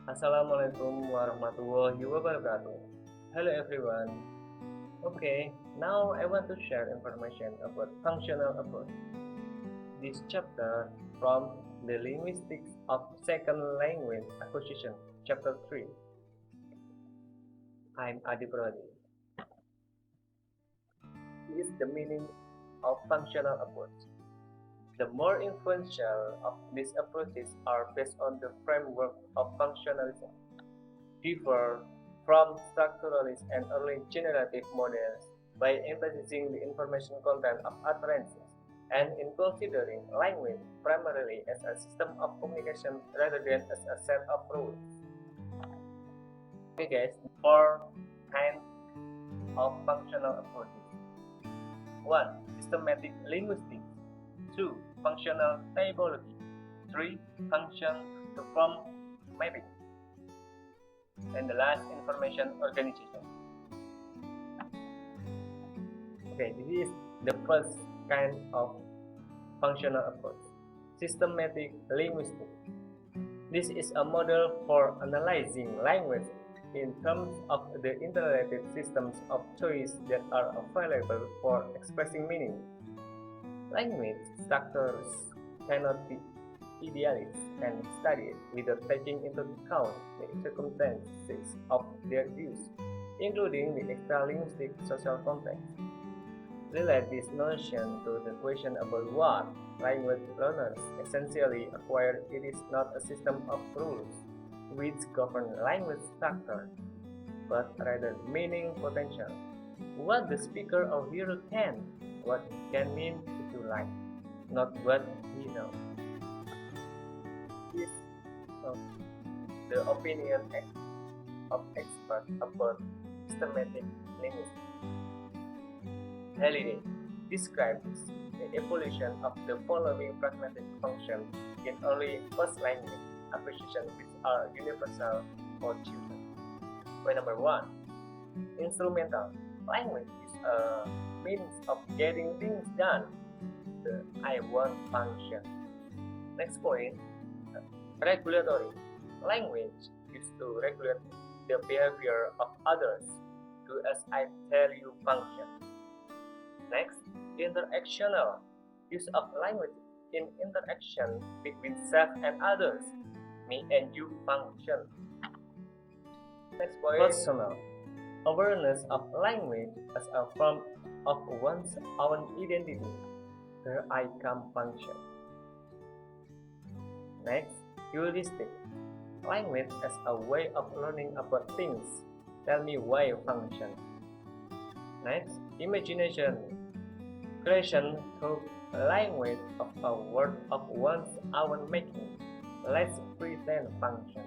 Assalamualaikum warahmatullahi wabarakatuh. Hello everyone. Okay, now I want to share information about functional approach. This chapter from the linguistics of second language acquisition, chapter 3. I'm Adip. Is the meaning of functional approach. The more influential of these approaches are based on the framework of functionalism, differ from structuralist and early generative models by emphasizing the information content of utterances and in considering language primarily as a system of communication rather than as a set of rules. Okay guys, four kinds of functional approaches. 1. Systematic linguistics. 2. Functional typology. 3. Function to form mapping. And the last, information organization. Okay, this is the first kind of functional approach, systematic linguistics. This is a model for analyzing language in terms of the interrelated systems of choice that are available for expressing meaning. Language structures cannot be idealized and studied without taking into account the circumstances of their use, including the extra-linguistic social context. Relate this notion to the question about what language learners essentially acquire. It is not a system of rules which govern language structure, but rather meaning potential. What the speaker or hearer what can mean if you like, not what he knows. This is the opinion of experts about systematic linguistics. Halliday describes the evolution of the following pragmatic functions in early first language acquisition which are universal for children. Point number 1. Instrumental. Language is a means of getting things done. The I want function. Next point. Regulatory. Language used to regulate the behavior of others. Do as I tell you function. Next, interactional. Use of language in interaction between self and others. Me and you function. Next point. Personal. Awareness of language as a form of one's own identity. The I come function. Next, heuristic. Language as a way of learning about things. Tell me why function. Next, imagination. Creation through language of a word of one's own making. Let's pretend function.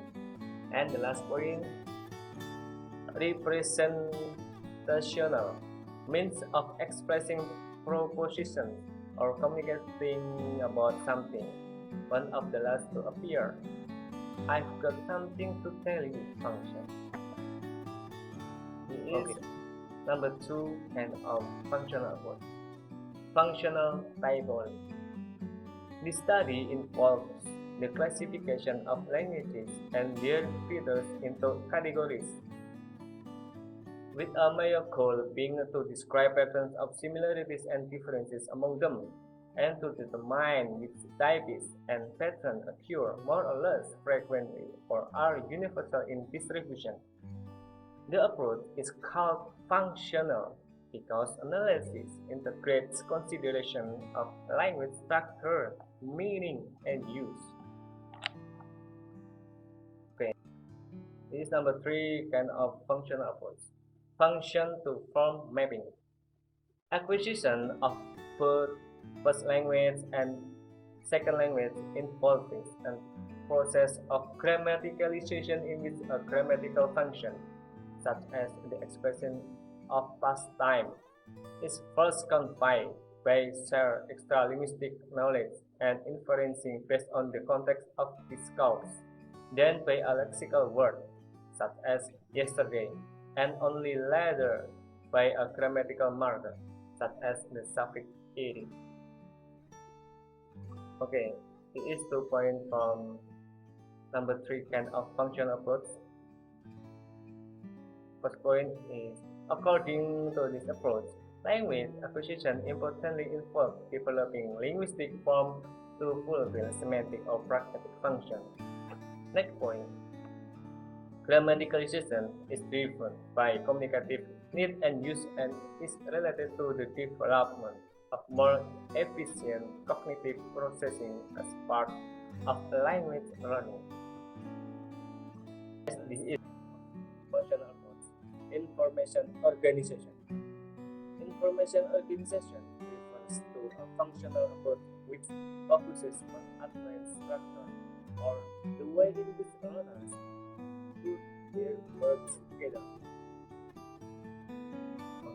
And the last point, representational. Means of expressing propositions or communicating about something. One of the last to appear. I've got something to tell you function. It is number 2 kind of functional approach. Functional typology. This study involves the classification of languages and their features into categories, with a major goal being to describe patterns of similarities and differences among them, and to determine which types and patterns occur more or less frequently or are universal in distribution. The approach is called functional because analysis integrates consideration of language structure, meaning, and use. Okay, this is number 3 kind of functional approach. Function to form mapping. Acquisition of both first language and second language involves a process of grammaticalization in which a grammatical function, such as the expression of past time, is first confined by shared extra-linguistic knowledge and inferencing based on the context of discourse, then by a lexical word, such as yesterday, and only later by a grammatical marker, such as the suffix ed. Okay, it is 2 points from Number three kind of functional approach. First point is, according to this approach, language acquisition importantly involves developing linguistic form to fulfill semantic or pragmatic function. Next point, grammaticalization is driven by communicative need and use and is related to the development of more efficient cognitive processing as part of language learning. This is functional approach. Information organization. Information organization refers to a functional approach which focuses on advanced structure or the way in which learners put their words together.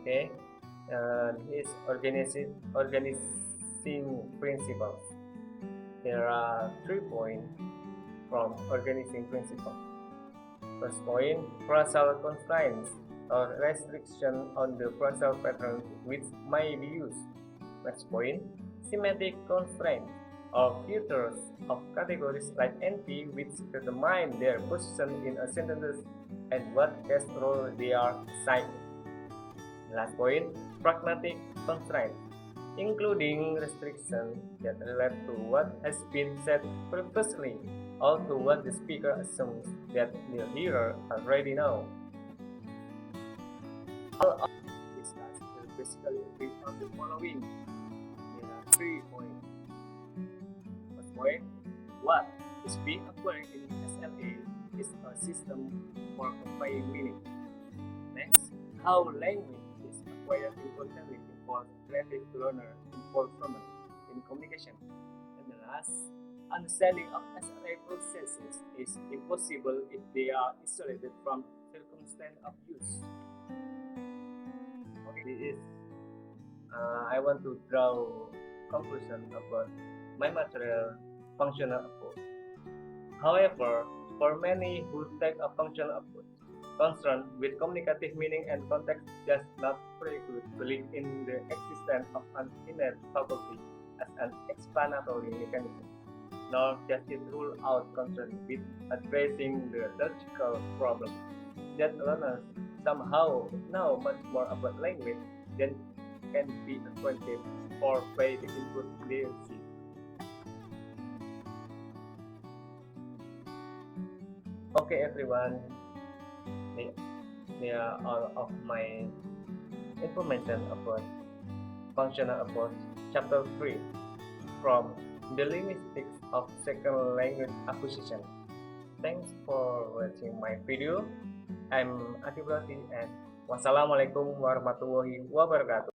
Okay, is organizing principles. There are 3 points from organizing principles. First point, phrasal constraints or restriction on the phrasal patterns which may be used. Next point, semantic constraints or filters of categories like NP which determine their position in a sentence and what case role they are assigned. Last point, pragmatic constraints, including restrictions that relate to what has been said previously or to what the speaker assumes that the hearer already knows. All of these discussed will basically agree on the following. There are 3 points. First point, what is being acquired in SLA is a system for conveying meaning. Next, how language is acquired importantly involves creative learner involvement in communication. And the last, understanding of SLA processes is impossible if they are isolated from circumstance of use. Okay, this is I want to draw conclusion about my material functional approach. However, for many who take a functional approach, concern with communicative meaning and context does not preclude belief in the existence of an innate faculty as an explanatory mechanism, nor does it rule out concern with addressing the logical problem that learners somehow know much more about language than can be accounted for by the input they receive. Okay, everyone, they are all of my information about functional approach, chapter 3, from the linguistics of second language acquisition. Thanks for watching my video. I'm Adip and wassalamualaikum warahmatullahi wabarakatuh.